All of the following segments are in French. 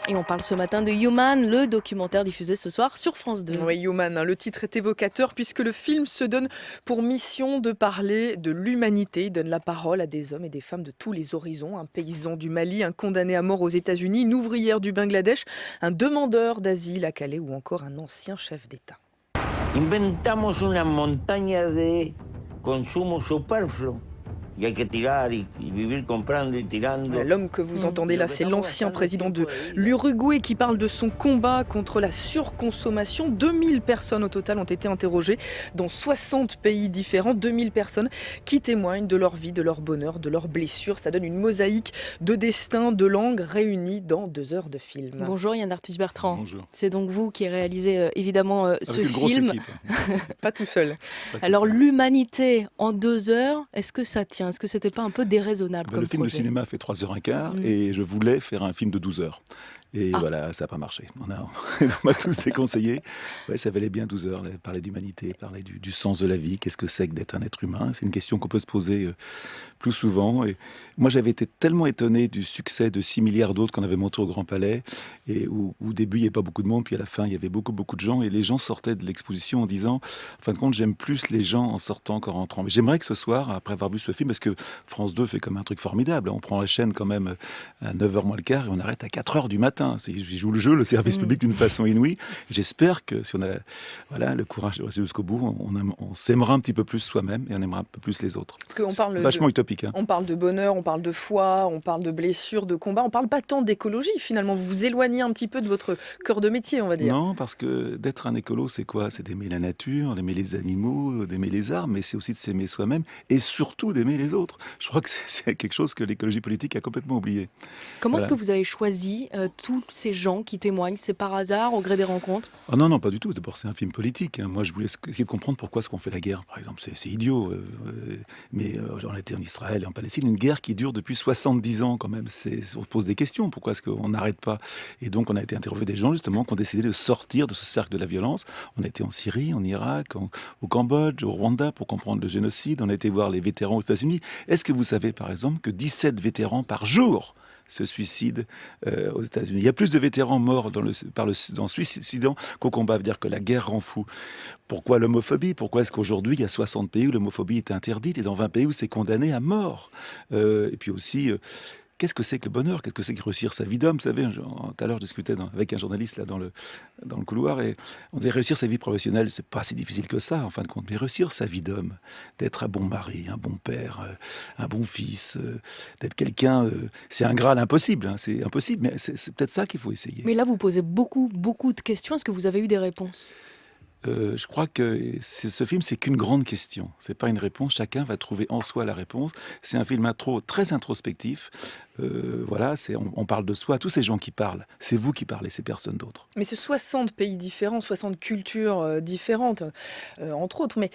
Et on parle ce matin de Human, le documentaire diffusé ce soir sur France 2. Oui, Human, le titre est évocateur puisque le film se donne pour mission de parler de l'humanité. Il donne la parole à des hommes et des femmes de tous les horizons. Un paysan du Mali, un condamné à mort aux États-Unis, une ouvrière du Bangladesh, un demandeur d'asile à Calais ou encore un ancien chef d'État. Inventamos una montaña de consumo superfluo. Y hay que tirar y vivir comprando y tirando. Voilà, l'homme que vous entendez là, c'est l'ancien président de l'Uruguay qui parle de son combat contre la surconsommation. 2000 personnes au total ont été interrogées dans 60 pays différents. 2000 personnes qui témoignent de leur vie, de leur bonheur, de leurs blessures. Ça donne une mosaïque de destins, de langues réunies dans 2 heures de film. Bonjour Yann Arthus Bertrand. Bonjour. C'est donc vous qui réalisez évidemment ce Avec une grosse film. équipe. Pas tout seul. Pas tout Alors seul. l'humanité en 2 heures, est-ce que ça tient? Est-ce que c'était pas un peu déraisonnable comme Le film de projet? cinéma fait 3h15 et je voulais faire un film de 12 heures. Et Ah. voilà, ça n'a pas marché. On m'a tous déconseillé. Ouais, ça valait bien 12 heures. Parler d'humanité, parler du sens de la vie. Qu'est-ce que c'est que d'être un être humain? C'est une question qu'on peut se poser plus souvent. Et moi, j'avais été tellement étonné du succès de 6 milliards d'autres qu'on avait montré au Grand Palais. Et où au début, il n'y avait pas beaucoup de monde. Puis à la fin, il y avait beaucoup, beaucoup de gens. Et les gens sortaient de l'exposition en disant, en fin de compte, j'aime plus les gens en sortant qu'en rentrant. Mais j'aimerais que ce soir, après avoir vu ce film, parce que France 2 fait comme un truc formidable. On prend la chaîne quand même à 9h moins le quart et on arrête à 4h du matin. Ils jouent le jeu, le service public d'une façon inouïe. J'espère que si on a le courage de rester jusqu'au bout, on s'aimera un petit peu plus soi-même et on aimera un peu plus les autres. Parce qu'on parle Vachement utopique. Hein. On parle de bonheur, on parle de foi, on parle de blessures, de combats. On parle pas tant d'écologie finalement. Vous vous éloignez un petit peu de votre cœur de métier, on va dire. Non, parce que d'être un écolo, c'est quoi? C'est d'aimer la nature, d'aimer les animaux, d'aimer les arbres, mais c'est aussi de s'aimer soi-même et surtout d'aimer les autres. Je crois que c'est quelque chose que l'écologie politique a complètement oublié. Comment Voilà. est-ce que vous avez choisi tous ces gens qui témoignent? C'est par hasard, au gré des rencontres? Oh non, non, pas du tout. D'abord, c'est un film politique. Hein. Moi, je voulais essayer de comprendre pourquoi est-ce qu'on fait la guerre, par exemple. C'est idiot. Mais on était en Israël et en Palestine, une guerre qui dure depuis 70 ans quand même. On se pose des questions. Pourquoi est-ce qu'on n'arrête pas? Et donc, on a été interviewé des gens, justement, qui ont décidé de sortir de ce cercle de la violence. On a été en Syrie, en Irak, au Cambodge, au Rwanda, pour comprendre le génocide. On a été voir les vétérans aux États-Unis. Est-ce que vous savez, par exemple, que 17 vétérans par jour se suicide aux États-Unis. Il y a plus de vétérans morts dans suicidant qu'au combat. Ça veut dire que la guerre rend fou. Pourquoi l'homophobie? Pourquoi est-ce qu'aujourd'hui, il y a 60 pays où l'homophobie est interdite et dans 20 pays où c'est condamné à mort? Et puis aussi... qu'est-ce que c'est que le bonheur? Qu'est-ce que c'est que réussir sa vie d'homme? Vous savez, tout à l'heure, je discutais avec un journaliste là, dans le couloir et on disait réussir sa vie professionnelle, c'est pas si difficile que ça, en fin de compte. Mais réussir sa vie d'homme, d'être un bon mari, un bon père, un bon fils, d'être quelqu'un, c'est un Graal impossible. Hein, c'est impossible, mais c'est peut-être ça qu'il faut essayer. Mais là, vous posez beaucoup, beaucoup de questions. Est-ce que vous avez eu des réponses? Je crois que ce film, c'est qu'une grande question. C'est pas une réponse. Chacun va trouver en soi la réponse. C'est un film très introspectif. Voilà, on parle de soi. Tous ces gens qui parlent, c'est vous qui parlez, c'est personne d'autre. Mais c'est 60 pays différents, 60 cultures différentes, entre autres. Mais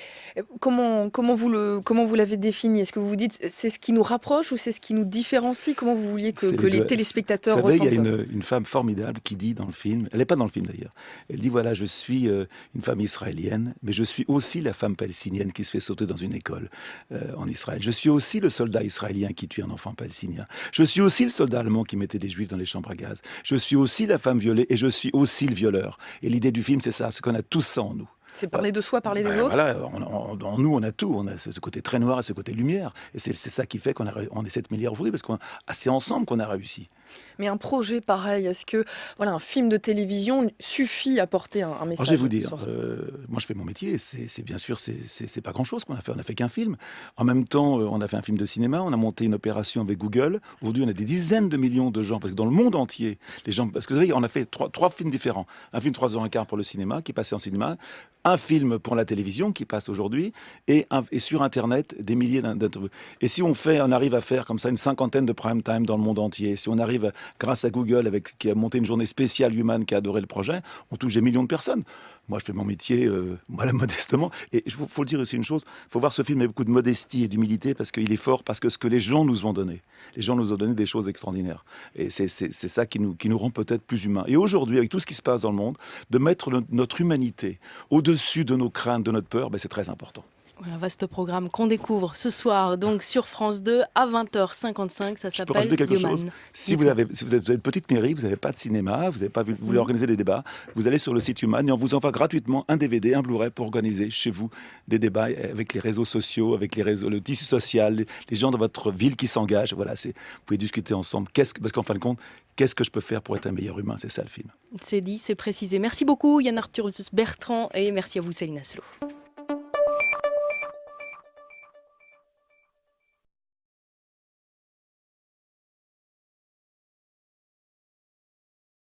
comment vous l'avez défini? Est-ce que vous vous dites c'est ce qui nous rapproche ou c'est ce qui nous différencie? Comment vous vouliez que les téléspectateurs Vous savez, ressentent il y ça? a une femme formidable qui dit dans le film, elle n'est pas dans le film d'ailleurs, elle dit voilà, je suis une femme israélienne, mais je suis aussi la femme palestinienne qui se fait sauter dans une école en Israël. Je suis aussi le soldat israélien qui tue un enfant palestinien. Je suis aussi le soldat allemand qui mettait des juifs dans les chambres à gaz. Je suis aussi la femme violée et je suis aussi le violeur. Et l'idée du film, c'est ça, c'est qu'on a tous ça en nous. C'est parler de soi, parler des autres? Voilà, en nous, on a tout. On a ce côté très noir et ce côté lumière. Et c'est ça qui fait qu'on est 7 milliards aujourd'hui, parce c'est ensemble qu'on a réussi. Mais un projet pareil, est-ce que un film de télévision suffit à porter un message? Alors, je vais vous dire, moi je fais mon métier, c'est bien sûr, c'est pas grand-chose qu'on a fait. On n'a fait qu'un film. En même temps, on a fait un film de cinéma, on a monté une opération avec Google. Aujourd'hui, on a des dizaines de millions de gens, parce que dans le monde entier, les gens... Parce que vous savez, on a fait trois films différents. Un film 3h15 pour le cinéma, qui passait en cinéma. Un film pour la télévision, qui passe aujourd'hui. Et sur Internet, des milliers d'interviews. Et si on arrive à faire comme ça une 50aine de prime time dans le monde entier, si on arrive, grâce à Google, qui a monté une journée spéciale Human, qui a adoré le projet, on touche des millions de personnes. Moi, je fais mon métier, voilà, modestement. Et il faut le dire aussi une chose, il faut voir ce film avec beaucoup de modestie et d'humilité, parce qu'il est fort, parce que ce que les gens nous ont donné. Les gens nous ont donné des choses extraordinaires. Et c'est ça qui nous rend peut-être plus humains. Et aujourd'hui, avec tout ce qui se passe dans le monde, de mettre notre humanité au-dessus de nos craintes, de notre peur, c'est très important. Un vaste programme qu'on découvre ce soir donc sur France 2 à 20h55. Ça Je peux rajouter s'appelle quelque Human. chose. Si vous avez une petite mairie, vous n'avez pas de cinéma, vous n'avez pas vu, vous voulez organiser des débats, vous allez sur le site Human et on vous envoie gratuitement un DVD, un Blu-ray pour organiser chez vous des débats avec les réseaux sociaux, avec le tissu social, les gens de votre ville qui s'engagent. Voilà, vous pouvez discuter ensemble. Parce qu'en fin de compte, qu'est-ce que je peux faire pour être un meilleur humain? C'est ça le film. C'est dit, c'est précisé. Merci beaucoup Yann Arthur Bertrand et merci à vous Céline Asselot.